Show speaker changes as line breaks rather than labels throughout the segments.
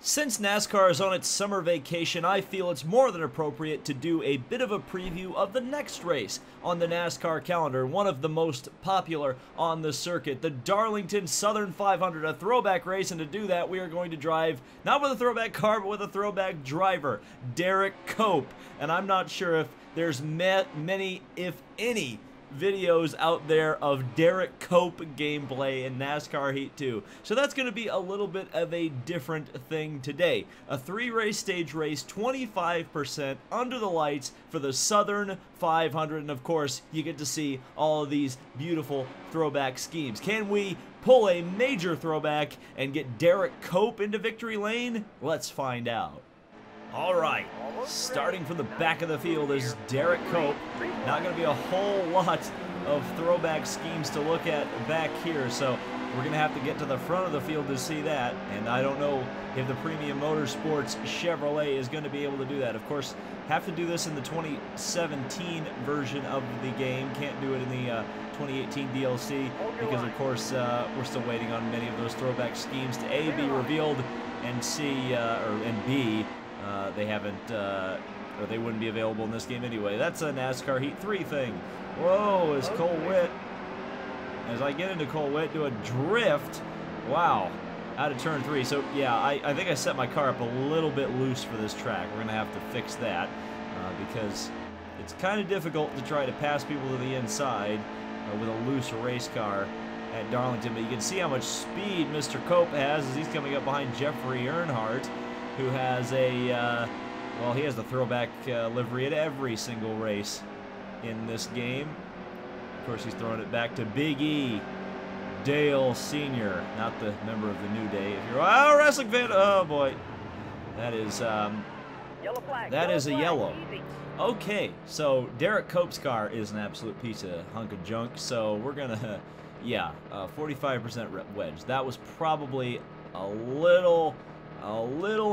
Since NASCAR is on its summer vacation, I feel it's more than appropriate to do a bit of a preview of the next race on the NASCAR calendar, one of the most popular on the circuit, the Darlington Southern 500, a throwback race, and to do that we are going to drive, not with a throwback car, but with a throwback driver, Derrike Cope. And I'm not sure if there's many, if any, videos out there of Derrike Cope gameplay in NASCAR Heat 2. So that's going to be a little bit of a different thing today. A 3-race stage race, 25% under the lights for the Southern 500. And of course, you get to see all of these beautiful throwback schemes. Can we pull a major throwback and get Derrike Cope into victory lane? Let's find out. All right, starting from the back of the field is Derrike Cope. Not going to be a whole lot of throwback schemes to look at back here, so we're going to have to get to the front of the field to see that, and I don't know if the Premium Motorsports Chevrolet is going to be able to do that. Of course, have to do this in the 2017 version of the game. Can't do it in the 2018 DLC because, of course, we're still waiting on many of those throwback schemes to A, be revealed, and and B, they haven't, or they wouldn't be available in this game anyway. That's a NASCAR Heat 3 thing. Whoa, is Cole Witt, as I get into Cole Witt, do a drift. Wow, out of turn 3. So, yeah, I think I set my car up a little bit loose for this track. We're going to have to fix that because it's kind of difficult to try to pass people to the inside with a loose race car at Darlington. But you can see how much speed Mr. Cope has as he's coming up behind Jeffrey Earnhardt, who has a, well, he has the throwback livery at every single race in this game. Of course, he's throwing it back to Big E, Dale Sr., not the member of the New Day. If you're a wrestling fan, oh boy, that is a yellow. Okay, so Derrike Cope's car is an absolute piece of hunk of junk, so we're gonna, yeah, 45% wedge. That was probably a little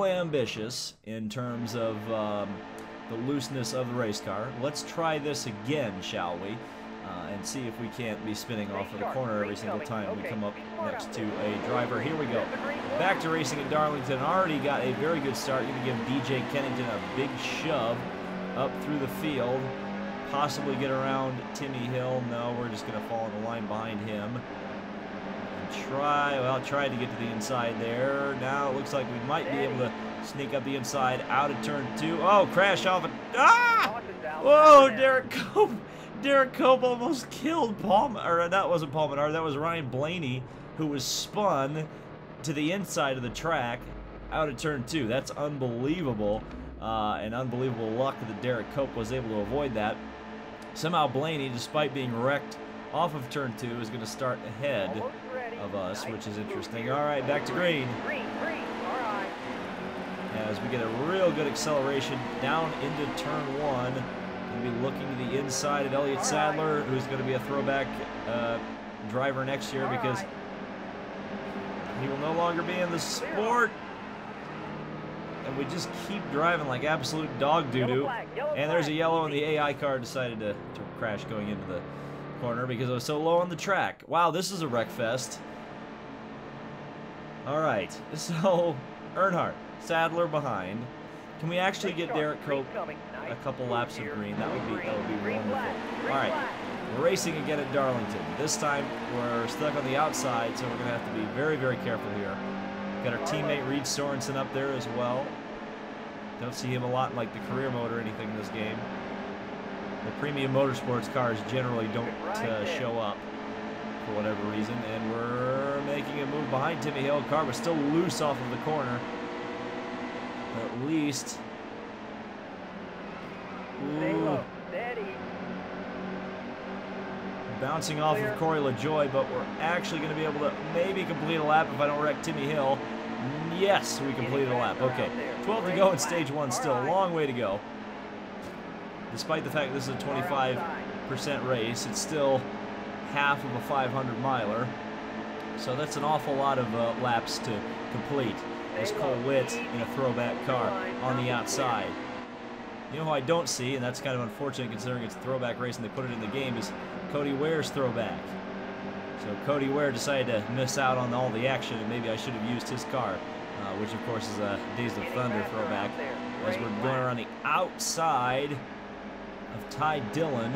ambitious in terms of the looseness of the race car. Let's try this again, shall we? And see if we can't be spinning off of the corner every single time we come up next to a driver. Here we go. Back to racing at Darlington. Already got a very good start. Going to give DJ Kennington a big shove up through the field. Possibly get around Timmy Hill. No, we're just going to fall in the line behind him. Try to get to the inside there. Now it looks like we might be able to sneak up the inside out of turn 2. Oh, crash off it. Ah! Whoa, Derrike Cope. Derrike Cope almost killed or that wasn't Paul Menard, that was Ryan Blaney, who was spun to the inside of the track out of turn 2. That's unbelievable, and unbelievable luck that Derrike Cope was able to avoid that. Somehow Blaney, despite being wrecked off of turn 2, is going to start ahead of us, which is interesting. All right, back to green. As we get a real good acceleration down into turn 1. Going to be looking to the inside of Elliott Sadler, who's going to be a throwback driver next year because he will no longer be in the sport. And we just keep driving like absolute dog doo-doo. And there's a yellow, and the AI car decided to crash going into the corner because I was so low on the track. Wow, this is a wreck fest. All right, so Earnhardt, Sadler behind. Can we actually get Derrike Cope a couple laps of green? That would be wonderful. All right, we're racing again at Darlington. This time we're stuck on the outside, so we're going to have to be very, very careful here. Got our teammate Reed Sorenson up there as well. Don't see him a lot in like the career mode or anything in this game. The Premium Motorsports cars generally don't show up for whatever reason, and we're making a move behind Timmy Hill. Car was still loose off of the corner. At least. Ooh. Bouncing off of Corey LaJoie, but we're actually going to be able to maybe complete a lap if I don't wreck Timmy Hill. Yes, we completed a lap. Okay, 12 to go in stage 1 still. A long way to go. Despite the fact this is a 25% race, it's still half of a 500 miler. So that's an awful lot of laps to complete. As Cole Witt in a throwback car on the outside. You know who I don't see, and that's kind of unfortunate considering it's a throwback race and they put it in the game, is Cody Ware's throwback. So Cody Ware decided to miss out on all the action, and maybe I should have used his car which of course is a Days of Thunder throwback, as we're going around the outside of Ty Dillon.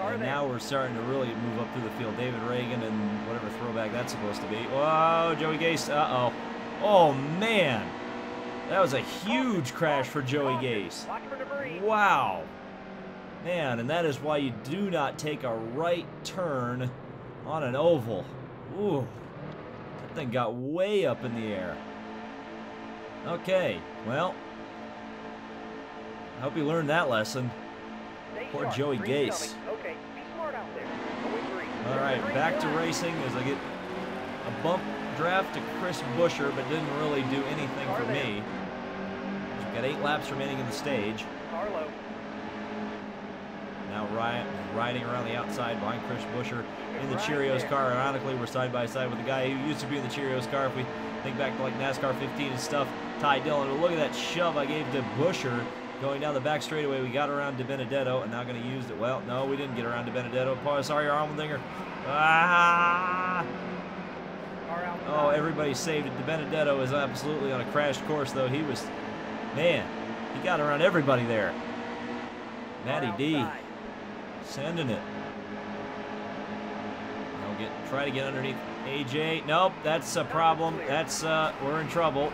And now we're starting to really move up through the field. David Reagan and whatever throwback that's supposed to be. Whoa, Joey Gase. Uh-oh. Oh, man. That was a huge crash for Joey Gase. Wow. Man, and that is why you do not take a right turn on an oval. Ooh. That thing got way up in the air. Okay, well. I hope you learned that lesson. Poor Joey Gase. Alright, back to racing as I get a bump draft to Chris Buescher, but didn't really do anything for me. We've got 8 laps remaining in the stage. Now riding around the outside behind Chris Buescher in the Cheerios car. Ironically, we're side by side with the guy who used to be in the Cheerios car. If we think back to like NASCAR 15 and stuff, Ty Dillon. But look at that shove I gave to Buescher. Going down the back straightaway, we got around DiBenedetto, and now going to use it. Well, no, we didn't get around DiBenedetto. Paul, sorry, Armldinger. Ah! Oh, everybody saved it. DiBenedetto is absolutely on a crash course, though. He was, man, he got around everybody there. Matty D, sending it. Try to get underneath AJ. Nope, that's a problem. That's, we're in trouble.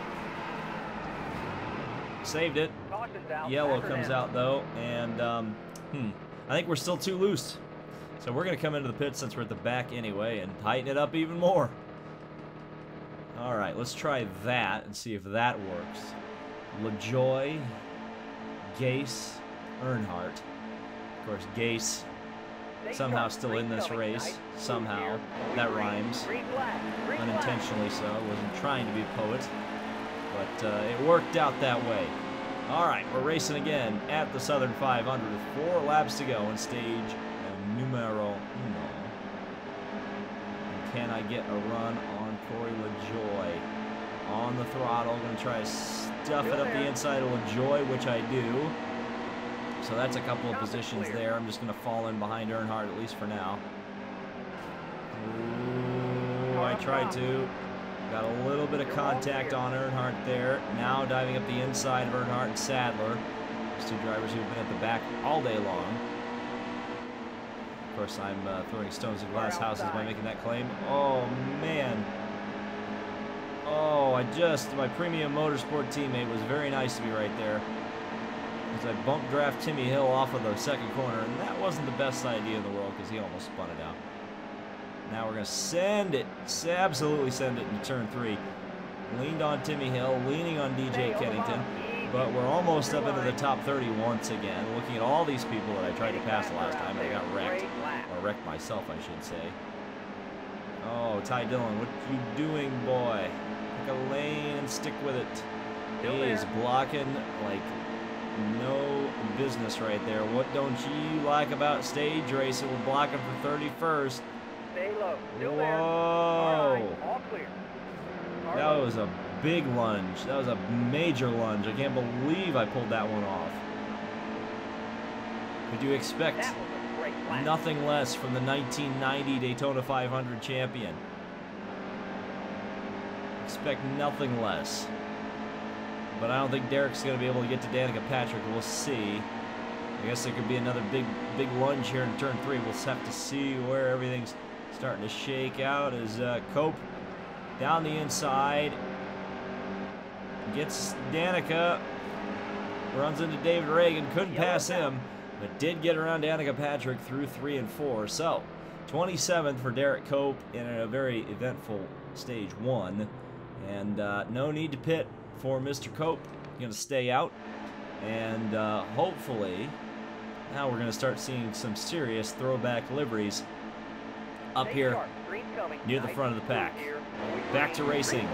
Saved it. Yellow comes out though, and I think we're still too loose. So we're going to come into the pit since we're at the back anyway and tighten it up even more. All right, let's try that and see if that works. LaJoie, Gase, Earnhardt. Of course, Gase somehow still in this race. Somehow. That rhymes. Unintentionally so. I wasn't trying to be a poet. But it worked out that way. All right, we're racing again at the Southern 500 with 4 laps to go in stage numero uno. And can I get a run on Corey LaJoie? On the throttle, going to try to stuff it up the inside of LaJoie, which I do. So that's a couple of positions there. I'm just going to fall in behind Earnhardt, at least for now. Ooh, I tried to. Got a little bit of contact on Earnhardt there. Now diving up the inside of Earnhardt and Sadler. These 2 drivers who have been at the back all day long. Of course, I'm throwing stones at glass houses by making that claim. Oh, man. Oh, my premium motorsport teammate was very nice to me right there. As I bump draft Timmy Hill off of the second corner, and that wasn't the best idea in the world because he almost spun it out. Now we're going to send it, absolutely send it into turn 3. Leaned on Timmy Hill, leaning on DJ Kennington, but we're almost up into the top 30 once again. Looking at all these people that I tried to pass the last time, I got wrecked. Or wrecked myself, I should say. Oh, Ty Dillon, what you doing, boy? Pick a lane and stick with it. He is blocking like no business right there. What don't you like about stage racing? We're blocking for 31st. Whoa. That was a big lunge. That was a major lunge. I can't believe I pulled that one off. Could you expect nothing less from the 1990 Daytona 500 champion? Expect nothing less. But I don't think Derek's going to be able to get to Danica Patrick. We'll see. I guess there could be another big lunge here in turn 3. We'll just have to see where everything's starting to shake out as Cope down the inside gets Danica, runs into David Reagan, couldn't pass him, but did get around Danica Patrick through 3 and 4. So 27th for Derek Cope in a very eventful stage 1, and no need to pit for Mr. Cope. Going to stay out, and hopefully now we're going to start seeing some serious throwback liveries up here near the front of the pack. Back to racing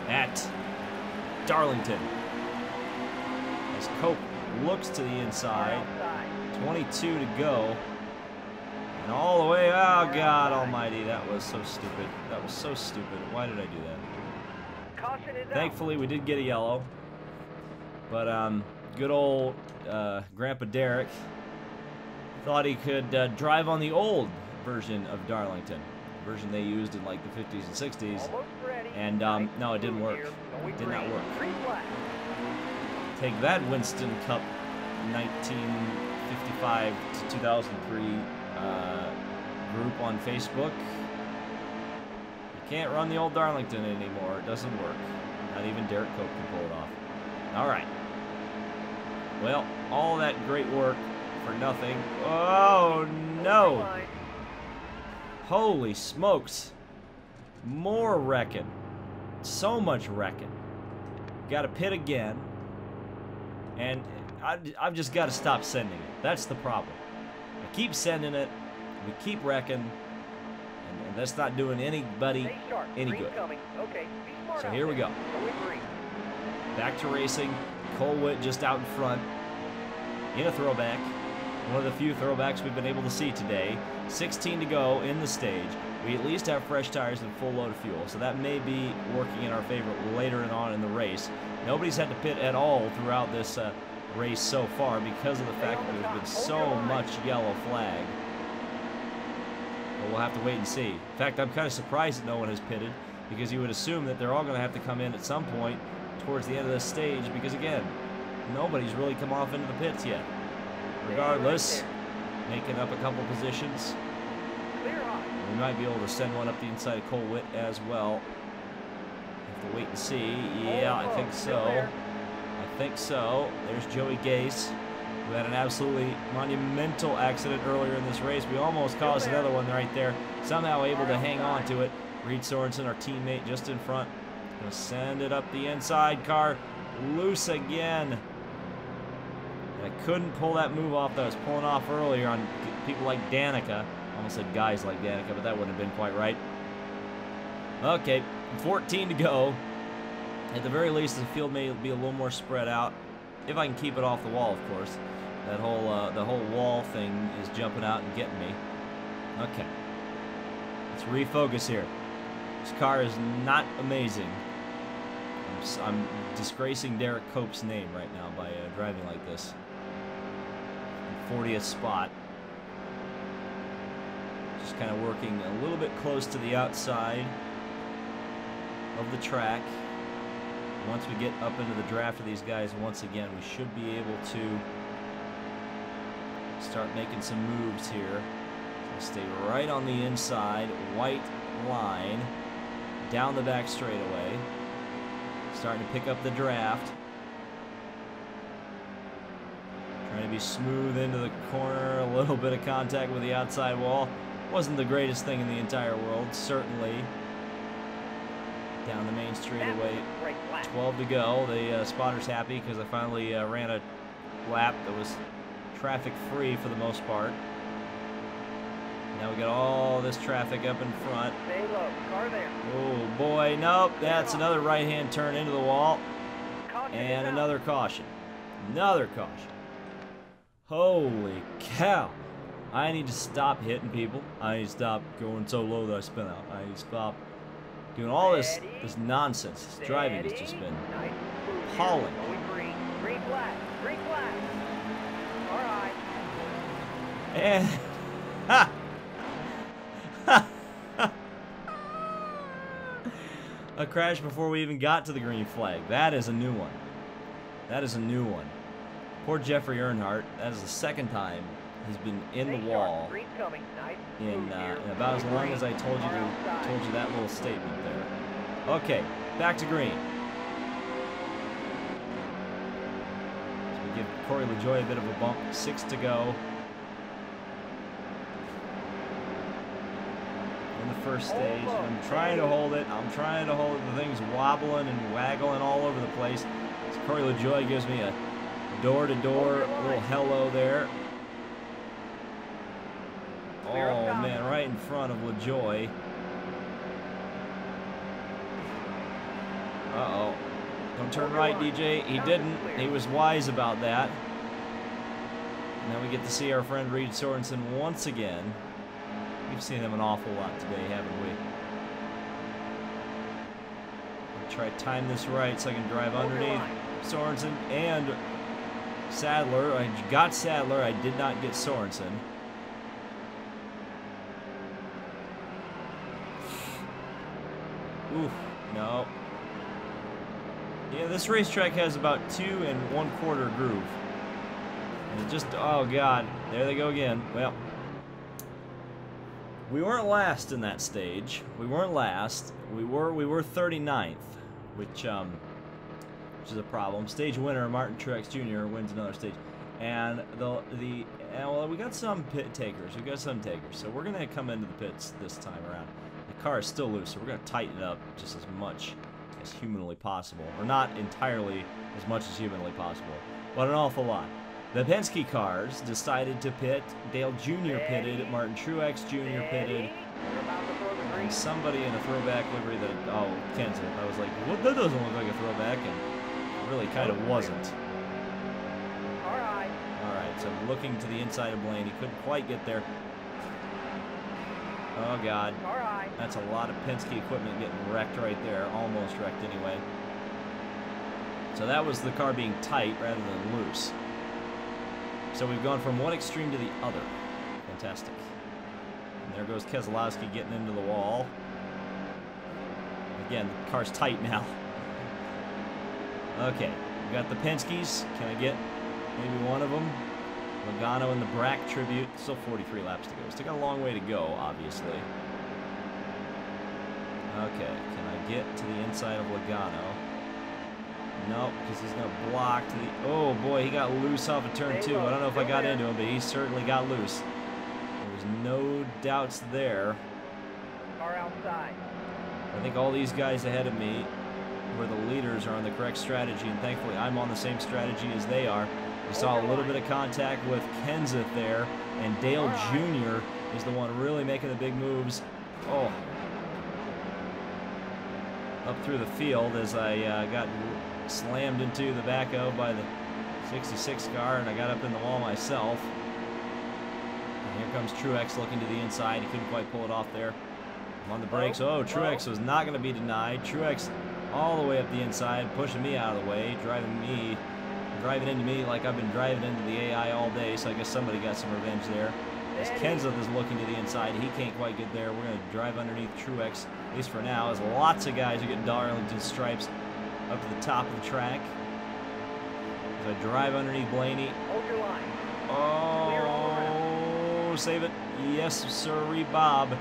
at Darlington as Cope looks to the inside. 22 to go. And all the way, oh God almighty, that was so stupid. That was so stupid. Why did I do that? Thankfully we did get a yellow. But good old Grandpa Derek thought he could drive on the old version of Darlington. version they used in like the 50s and 60s. And no, it didn't work. It did not work. Take that, Winston Cup 1955 to 2003 group on Facebook. You can't run the old Darlington anymore. It doesn't work. Not even Derek Cope can pull it off. All right. Well, all that great work for nothing. Oh, no. Holy smokes. More wrecking. So much wrecking. Got to pit again. And I've just got to stop sending it. That's the problem. I keep sending it. We keep wrecking. And that's not doing anybody any good. So here we go. Back to racing. Cole Whitt just out in front. In a throwback. One of the few throwbacks we've been able to see today. 16 to go in the stage. We at least have fresh tires and full load of fuel, so that may be working in our favor later on in the race. Nobody's had to pit at all throughout this race so far because of the fact that there's been so much yellow flag. But we'll have to wait and see. In fact, I'm kind of surprised that no one has pitted, because you would assume that they're all going to have to come in at some point towards the end of this stage, because again, nobody's really come off into the pits yet. Regardless, making up a couple positions. We might be able to send one up the inside of Cole Whitt as well. Have to wait and see. Yeah, I think so. I think so. There's Joey Gase, who had an absolutely monumental accident earlier in this race. We almost caused another one right there. Somehow able to hang on to it. Reed Sorenson, our teammate, just in front. Gonna send it up the inside. Car loose again. I couldn't pull that move off that I was pulling off earlier on people like Danica. I almost said guys like Danica, but that wouldn't have been quite right. Okay, 14 to go. At the very least, the field may be a little more spread out, if I can keep it off the wall, of course. That whole the whole wall thing is jumping out and getting me. Okay, let's refocus here. This car is not amazing. I'm disgracing Derek Cope's name right now by driving like this. 40th spot. Just kind of working a little bit close to the outside of the track. Once we get up into the draft of these guys once again, we should be able to start making some moves here. So stay right on the inside, white line, down the back straightaway. Starting to pick up the draft. Trying to be smooth into the corner, a little bit of contact with the outside wall. Wasn't the greatest thing in the entire world, certainly. Down the main straightaway, 12 to go. The spotter's happy because I finally ran a lap that was traffic-free for the most part. Now we got all this traffic up in front. Oh boy, nope, that's another right-hand turn into the wall. And another caution. Another caution. Holy cow. I need to stop hitting people. I need to stop going so low that I spin out. I need to stop doing all this nonsense. This driving has just been appalling.
Green flag. All right.
And ha! A crash before we even got to the green flag. That is a new one. That is a new one. Poor Jeffrey Earnhardt. That is the second time he's been in the wall in about as long as I told you that little statement there. Okay, back to green. So we give Corey LaJoie a bit of a bump. 6 to go. In the first stage. I'm trying to hold it. I'm trying to hold it. The thing's wobbling and waggling all over the place. So Corey LaJoie gives me a door-to-door little hello there. Oh man, right in front of LaJoie. Uh-oh. Don't turn right, DJ. He didn't. He was wise about that. Now we get to see our friend Reed Sorenson once again. We've seen him an awful lot today, haven't we? I'll try to time this right so I can drive underneath Sorenson and Sadler. I got Sadler. I did not get Sorenson. Oof, no. Yeah, this racetrack has about 2 1/4 groove. And it just, oh God, there they go again. Well, we weren't last in that stage. We weren't last. We were 39th, which is a problem. Stage winner Martin Truex Jr. wins another stage, and well, we got some pit takers. We got some takers, so we're gonna come into the pits this time around. The car is still loose, so we're gonna tighten it up just as much as humanly possible, or not entirely as much as humanly possible, but an awful lot. The Penske cars decided to pit. Dale Jr. pitted. Martin Truex Jr. pitted. And somebody in a throwback livery that, oh, Kenseth. I was like, what? That doesn't look like a throwback, and it really kind of wasn't.
All right.
All right, so looking to the inside of Blaney. Couldn't quite get there. Oh, God.
All right.
That's a lot of Penske equipment getting wrecked right there. Almost wrecked anyway. So that was the car being tight rather than loose. So we've gone from one extreme to the other. Fantastic. And there goes Keselowski getting into the wall. Again, the car's tight now. Okay, we got the Penskes. Can I get maybe one of them? Logano and the Brack tribute. Still 43 laps to go. Still got a long way to go, obviously. Okay, can I get to the inside of Logano? Nope, because he's going to block to the... Oh, boy, he got loose off of turn 2. I don't know if I got into him, but he certainly got loose. There was no doubts there.
Car outside.
I think all these guys ahead of me, who are the leaders, are on the correct strategy, and thankfully I'm on the same strategy as they are. We saw a little bit of contact with Kenseth there, and Dale Jr. is the one really making the big moves. Oh. Up through the field as I got slammed into the back of by the 66 car, and I got up in the wall myself. And here comes Truex looking to the inside. He couldn't quite pull it off there. I'm on the brakes. Oh, Truex was not going to be denied. Truex all the way up the inside, pushing me out of the way, driving into me like I've been driving into the AI all day, so I guess somebody got some revenge there. As Kenseth is looking to the inside, he can't quite get there. We're going to drive underneath Truex, at least for now, as lots of guys are getting Darlington stripes up to the top of the track. As I drive underneath Blaney.
Hold your line.
Oh, save it. Yes, sirree, Bob.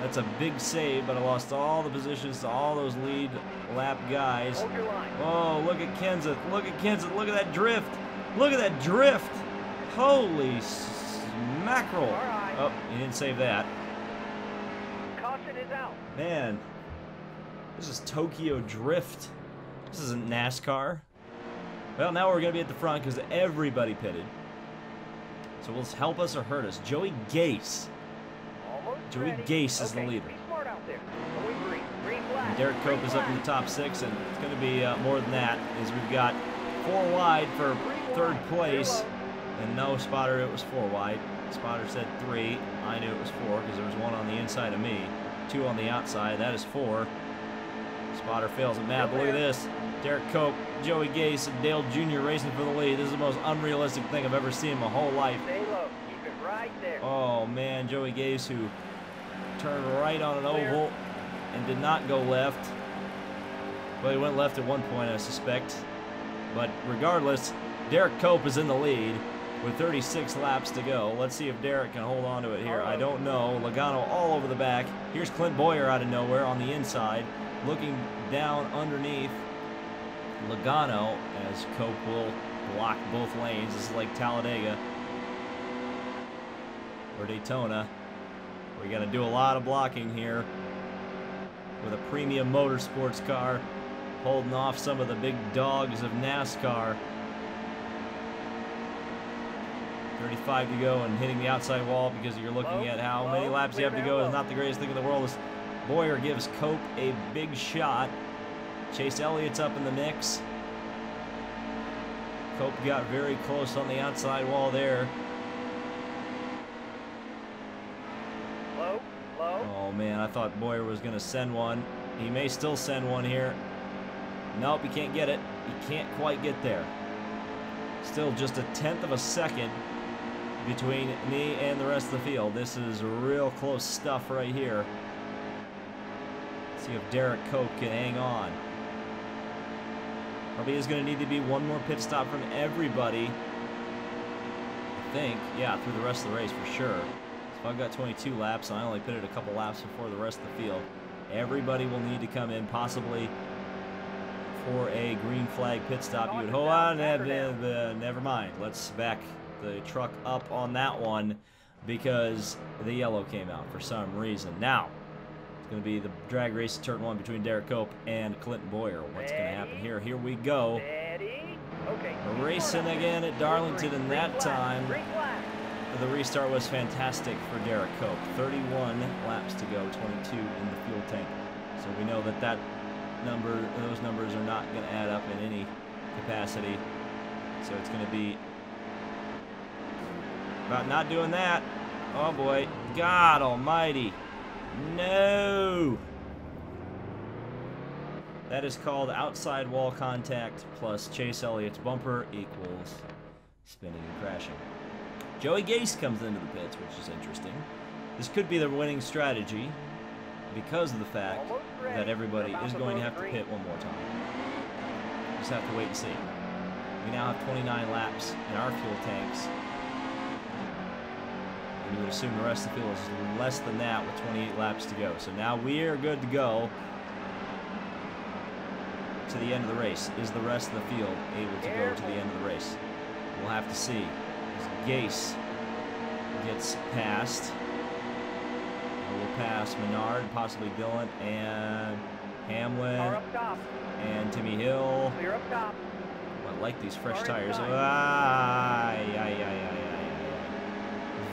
That's a big save, but I lost all the positions to all those lead lap guys.
Hold your line.
Oh, look at Kenseth. Look at Kenseth. Look at that drift. Look at that drift. Holy mackerel.
Right.
Oh, he didn't save that.
Caution is out.
Man, this is Tokyo Drift. This isn't NASCAR. Well, now we're going to be at the front because everybody pitted. So will this help us or hurt us? Joey Gase. Joey Gase is the leader. And Derek Cope is up in the top 6, and it's going to be more than that, as we've got 4 wide for 3rd place. And no, Spotter, it was 4 wide. Spotter said 3. I knew it was 4 because there was 1 on the inside of me, 2 on the outside. That is 4. Spotter fails at math. Look at this. Derek Cope, Joey Gase, and Dale Jr. racing for the lead. This is the most unrealistic thing I've ever seen in my whole life.
Stay low. Keep it right there.
Oh, man, Joey Gase, who turned right on an oval and did not go left. Well, he went left at one point, I suspect. But regardless, Derek Cope is in the lead with 36 laps to go. Let's see if Derek can hold on to it here. I don't know. Logano all over the back. Here's Clint Boyer out of nowhere on the inside, looking down underneath Logano as Cope will block both lanes. This is like Talladega or Daytona. We got to do a lot of blocking here with a premium motorsports car holding off some of the big dogs of NASCAR. 35 to go and hitting the outside wall because you're looking at how many laps you have to go is not the greatest thing in the world. As Boyer gives Cope a big shot. Chase Elliott's up in the mix. Cope got very close on the outside wall there.
Low, low.
Oh man, I thought Boyer was going to send one. He may still send one here. Nope, he can't get it. He can't quite get there. Still just a 1/10 of a second between me and the rest of the field. This is real close stuff right here. See if Derek Cope can hang on. Probably is going to need to be one more pit stop from everybody. I think, yeah, through the rest of the race for sure. So if I've got 22 laps and I only pitted a couple laps before the rest of the field, everybody will need to come in, possibly for a green flag pit stop. You would hold on, never mind. Let's back the truck up on that one because the yellow came out for some reason. Now, it's going to be the drag race turn 1 between Derek Cope and Clinton Boyer. What's going to happen here? Here we go.
Okay.
We're racing again at Darlington, and that time the restart was fantastic for Derek Cope. 31 laps to go, 22 in the fuel tank. So we know that those numbers are not going to add up in any capacity. So it's going to be about not doing that. Oh boy, God almighty. No! That is called outside wall contact plus Chase Elliott's bumper equals spinning and crashing. Joey Gase comes into the pits, which is interesting. This could be the winning strategy because of the fact that everybody is going to have to pit one more time. Just have to wait and see. We now have 29 laps in our fuel tanks. And you would assume the rest of the field is less than that with 28 laps to go. So now we are good to go to the end of the race. Is the rest of the field able to go to the end of the race? We'll have to see. As Gase gets past. We'll pass Menard, possibly Dillon, and Hamlin, and Timmy Hill.
Clear up top.
I like these fresh tires.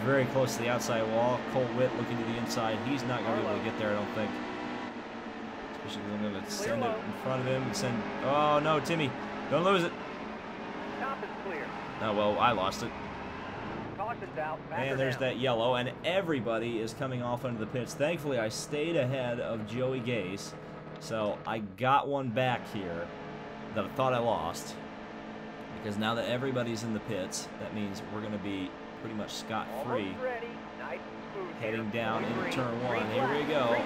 Very close to the outside wall. Cole Witt looking to the inside. He's not going to be able to get there, I don't think. Especially because I'm going to send it in front of him and send... Oh, no, Timmy. Don't lose it.
Top is clear.
Oh, well, I lost it.
Caution's out.
And there's that yellow, and everybody is coming off under the pits. Thankfully, I stayed ahead of Joey Gase, so I got one back here that I thought I lost. Because now that everybody's in the pits, that means we're going to be pretty much scot-free.
Nice
Heading down into turn 1. Here we go.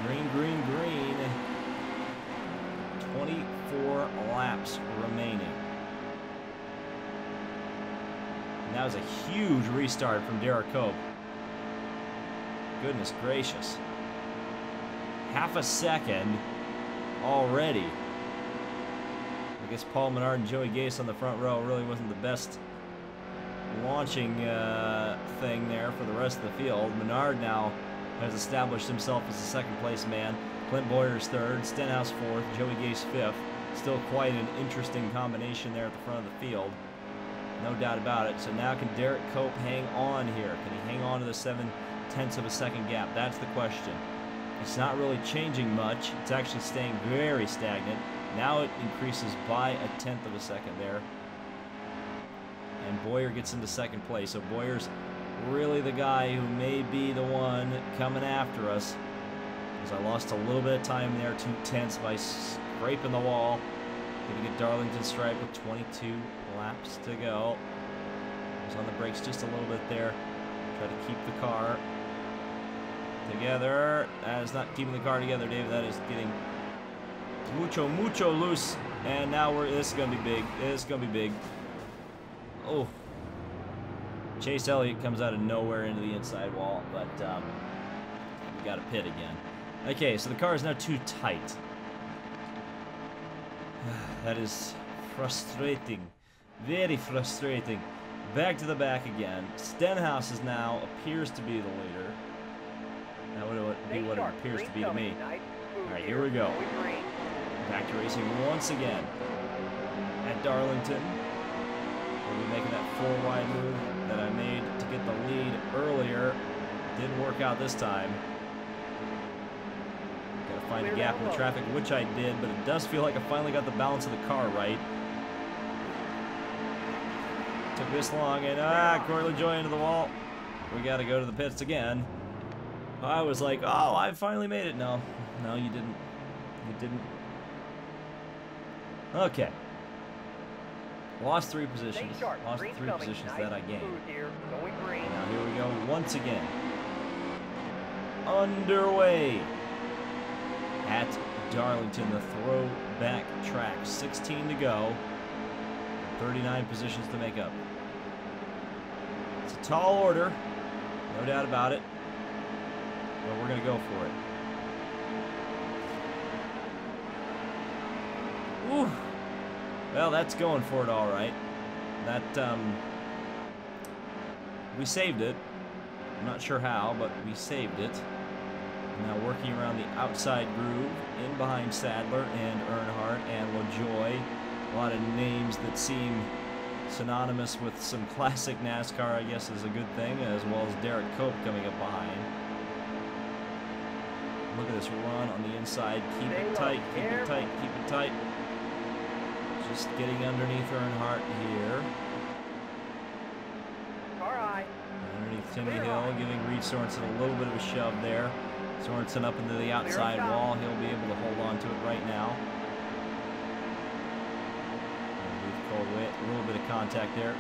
Green, green, green. 24 laps remaining. And that was a huge restart from Derek Cope. Goodness gracious. Half a second already. I guess Paul Menard and Joey Gase on the front row really wasn't the best launching thing there for the rest of the field. Menard now has established himself as the second place man. Clint Boyer's third, Stenhouse fourth, Joey Gase fifth. Still quite an interesting combination there at the front of the field. No doubt about it. So now can Derek Cope hang on here? Can he hang on to the 7/10 of a second gap? That's the question. It's not really changing much. It's actually staying very stagnant. Now it increases by 1/10 of a second there. And Boyer gets into second place. So Boyer's really the guy who may be the one coming after us. Because I lost a little bit of time there, 2/10 by scraping the wall. Gonna get Darlington stripe with 22 laps to go. Was on the brakes just a little bit there. Try to keep the car together. That is not keeping the car together, David. That is getting mucho loose. And now this is gonna be big. This is gonna be big. Oh. Chase Elliott comes out of nowhere into the inside wall, but we got to pit again. Okay, so the car is now too tight. That is frustrating. Very frustrating. Back to the back again. Stenhouse is now appears to be the leader. That would be what it appears to be to me. Alright, here we go. Back to racing once again at Darlington. We'll be making that 4-wide move that I made to get the lead earlier. Didn't work out this time. Gotta find a gap in the traffic, which I did, but it does feel like I finally got the balance of the car right. Took this long, and Corey LaJoie into the wall. We gotta go to the pits again. I was like, oh, I finally made it. No, you didn't. You didn't. Okay. Lost 3 positions. Lost 3 positions that I gained. Now here we go once again. underway at Darlington, the throwback track. 16 to go. 39 positions to make up. It's a tall order, no doubt about it, but we're going to go for it. Whew. Well, that's going for it all right. That, we saved it. I'm not sure how, but we saved it. Now working around the outside groove, in behind Sadler and Earnhardt and LaJoie. A lot of names that seem synonymous with some classic NASCAR, I guess, is a good thing, as well as Derek Cope coming up behind. Look at this run on the inside. Keep it tight, keep it tight, keep it tight. Just getting underneath Earnhardt here. Underneath Timmy Hill, giving Reed Sorenson a little bit of a shove there. Sorenson up into the outside wall. He'll be able to hold on to it right now. A little bit of contact there.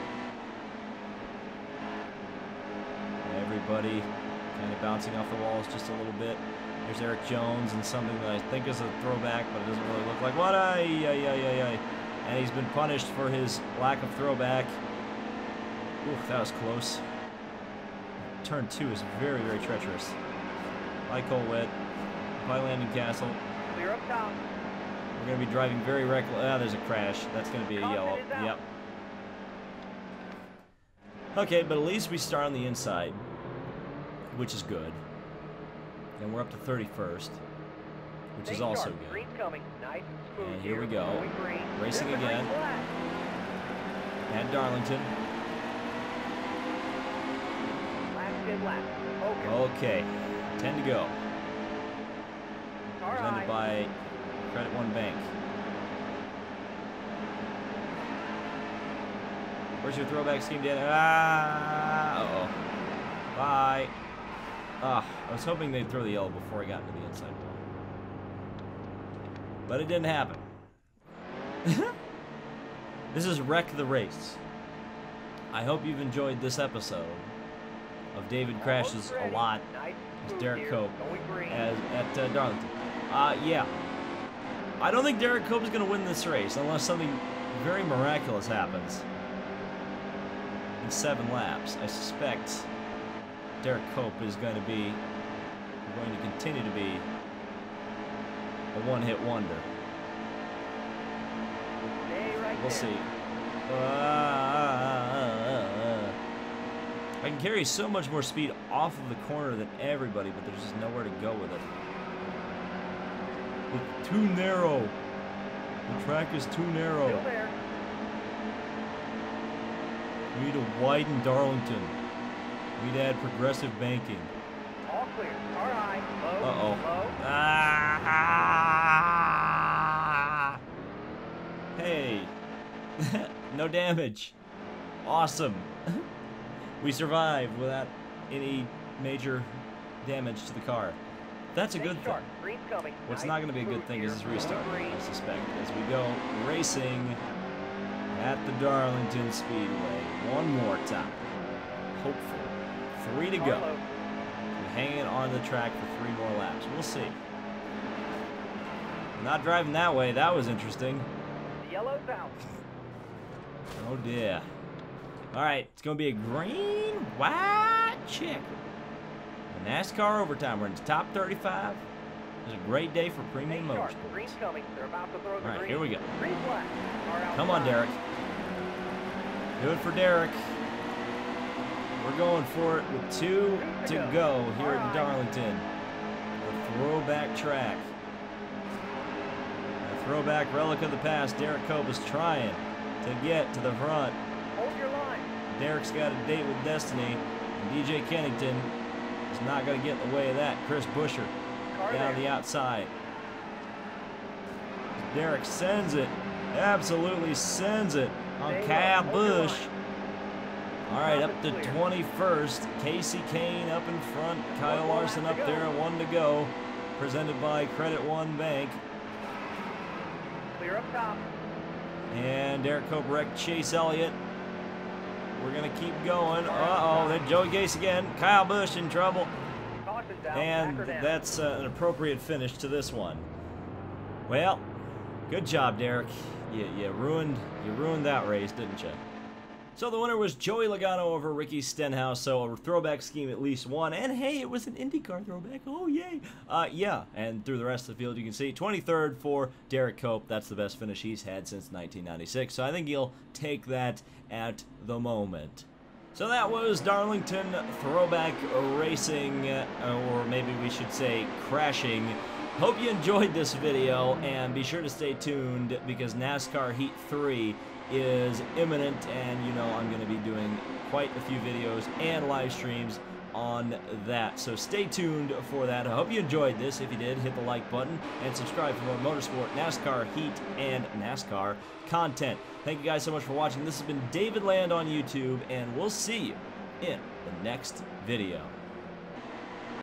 Everybody kind of bouncing off the walls just a little bit. There's Eric Jones and something that I think is a throwback, but it doesn't really look like one. And he's been punished for his lack of throwback. Oof, that was close. Turn 2 is very, very treacherous. By Colwitt, by Landon Castle.
Clear up top.
We're going to be driving very reckless. Ah, there's a crash. That's going to be a yellow. Yep. Okay, but at least we start on the inside, which is good. And we're up to 31st, which is also good. And here we go. Racing again at Darlington. Okay, 10 to go. Presented by Credit One Bank. Where's your throwback scheme, Dan? Uh-oh. Bye. I was hoping they'd throw the yellow before I got into the inside wall. But it didn't happen. This is Wreck the Race. I hope you've enjoyed this episode of David Crashes a Lot as Derek Cope at Darlington. Yeah. I don't think Derek Cope is going to win this race unless something very miraculous happens in 7 laps. I suspect Derek Cope is going to continue to be a one-hit wonder. We'll see. I can carry so much more speed off of the corner than everybody, but there's just nowhere to go with it. It's too narrow. The track is too narrow. We need to widen Darlington. We need to add progressive banking.
All clear. All right. Low,
uh-oh.
low.
Ah! Hey. No damage. Awesome. We survived without any major damage to the car. That's a good thing. What's not going to be a good thing is this restart, I suspect, as we go racing at the Darlington Speedway one more time. Hopefully. 3 to go. We're hanging on the track for 3 more laps. We'll see. Not driving that way. That was interesting.
Yellow's out.
Oh dear. Alright, it's going to be a green, white check. NASCAR overtime. We're in the top 35. It's a great day for premium motorsports. Alright, here we go. Come on, Derek. Do it for Derek. We're going for it with 2 to go here at Darlington. The throwback track. A throwback relic of the past. Derek Cope is trying to get to the front.
Hold your line.
Derek's got a date with destiny. And DJ Kennington is not going to get in the way of that. Chris Buescher down the outside. Derek sends it. Absolutely sends it on Kyle Busch. All right, up to 21st. Casey Kane up in front. Kyle Larson up there, 1 to go. Presented by Credit One Bank.
Clear up top.
And Derek Cope wrecked Chase Elliott. We're going to keep going. Uh-oh, there's Joey Gase again. Kyle Busch in trouble.
Caution's down,
And
back or down.
that's an appropriate finish to this one. Well, good job, Derek. You ruined that race, didn't you? So the winner was Joey Logano over Ricky Stenhouse, so a throwback scheme at least one. And hey, it was an IndyCar throwback. Oh, yay. Yeah, and through the rest of the field, you can see 23rd for Derek Cope. That's the best finish he's had since 1996, so I think he'll take that at the moment. So that was Darlington Throwback Racing, or maybe we should say crashing. Hope you enjoyed this video, and be sure to stay tuned because NASCAR Heat 3 is imminent, and you know I'm going to be doing quite a few videos and live streams on that. So stay tuned for that. I hope you enjoyed this. If you did, hit the like button and subscribe for more motorsport, NASCAR Heat, and NASCAR content. Thank you guys so much for watching. This has been David Land on YouTube, and we'll see you in the next video.